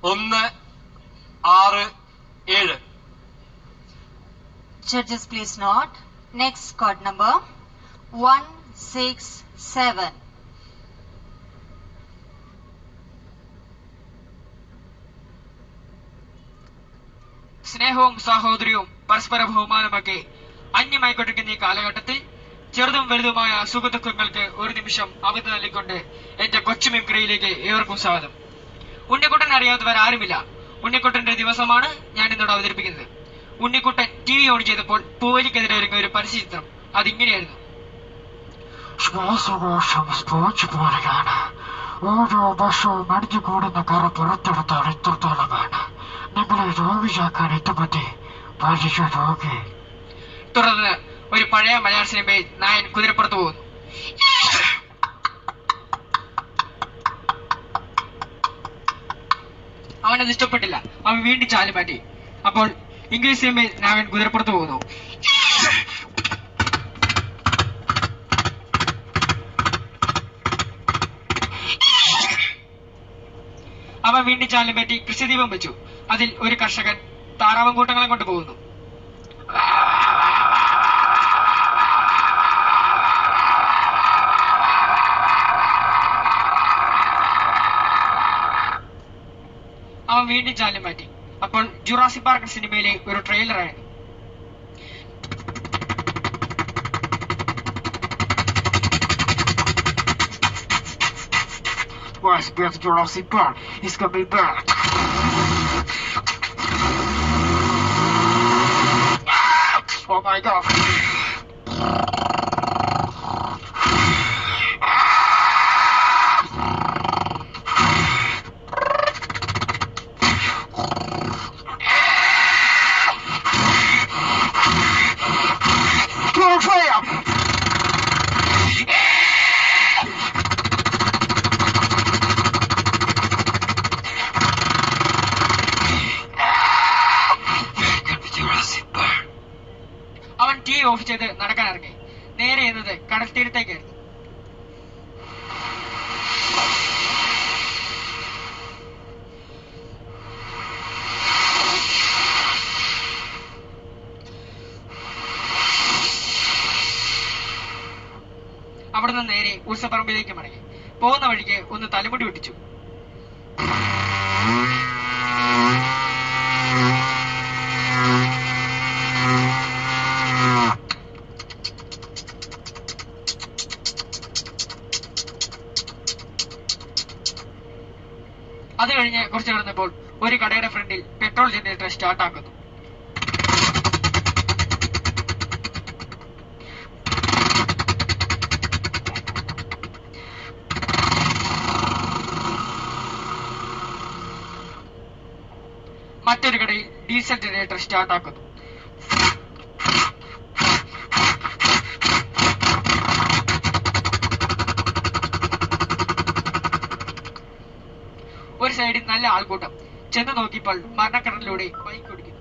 167. Judges, please note. Next card number 167. സ്നേഹവും സാഹോദര്യവും പരസ്പര ബഹുമാനമൊക്കെ അന്യമായിക്കൊണ്ടിരിക്കുന്ന ഈ കാലഘട്ടത്തിൽ ചെറുതും വലുതുമായ സുഖദുഃഖങ്ങൾക്ക് ഒരു നിമിഷം അവധി നൽകിക്കൊണ്ട് എന്റെ കൊച്ചു മിമിക്രിയിലേക്ക് ഏവർക്കും സ്വാഗതം. ഉണ്ണിക്കുട്ടൻ അറിയാത്തവർ ആരുമില്ല. ഉണ്ണിക്കുട്ടന്റെ ദിവസമാണ് ഞാൻ ഇന്നോട് അവതരിപ്പിക്കുന്നത്. ഉണ്ണിക്കുട്ടൻ TV ഓൺ ചെയ്തപ്പോൾ പൂവലിക്കെതിരെ ഒരുങ്ങിയ ഒരു പരസ്യചിത്രം. അതിങ്ങനെയായിരുന്നു. ശ്വാസകോശം സ്പോഞ്ച് പോലെയാണ്. ഓരോ വർഷവും അടിഞ്ഞുകൂടുന്ന കറ പുറത്തെടുത്താൽ ഇത്രത്തോളമാണ്. നിങ്ങളെ രോഗിയാക്കാൻ എത്തുമതി പലിശ രോഗി. തുടർന്ന് ഒരു പഴയ മലയാള സിനിമയിൽ നായൻ കുതിരപ്പുറത്ത് പോകുന്നു. അവനത് ഇഷ്ടപ്പെട്ടില്ല. അവൻ വീണ്ടും ചാല് മാറ്റി. അപ്പോൾ ഇംഗ്ലീഷ് സിനിമയിൽ നായൻ കുതിരപ്പുറത്ത് പോകുന്നു. അവൻ വീണ്ടും ചാലും പറ്റി കൃഷിദീപം വെച്ചു. അതിൽ ഒരു കർഷകൻ താറാവും കൂട്ടങ്ങളെ കൊണ്ട് പോകുന്നു. അവൻ വീണ്ടും ചാലും മാറ്റി. അപ്പോൾ ജുറാസിക് പാർക്ക് സിനിമയിലെ ഒരു ട്രെയിലറായിരുന്നു. Boys, get Jurassic Park. He's gonna be back. Oh my god. അവൻ TV ഓഫ് ചെയ്ത് നടക്കാൻ ഇറങ്ങി. നേരെ എന്നത് കടൽ തീരത്തേക്കായിരുന്നു. അവിടുന്ന് നേരെ ഉത്സവപ്പറമ്പിലേക്ക് മടങ്ങി. പോകുന്ന വഴിക്ക് ഒന്ന് തലമുടി വെട്ടിച്ചു. അത് കഴിഞ്ഞ് കുറച്ച് കിടന്നപ്പോൾ ഒരു കടയുടെ ഫ്രണ്ടിൽ പെട്രോൾ ജനറേറ്റർ സ്റ്റാർട്ട് ആക്കുന്നു. മറ്റൊരു കടയിൽ ഡീസൽ ജനറേറ്റർ സ്റ്റാർട്ട് ആക്കുന്നു. ഒരു സൈഡിൽ നല്ല ആൾക്കൂട്ടം. ചെന്ന് നോക്കിയപ്പോൾ മരണക്കടലിലൂടെ ബൈക്ക് ഓടിക്കുന്നു.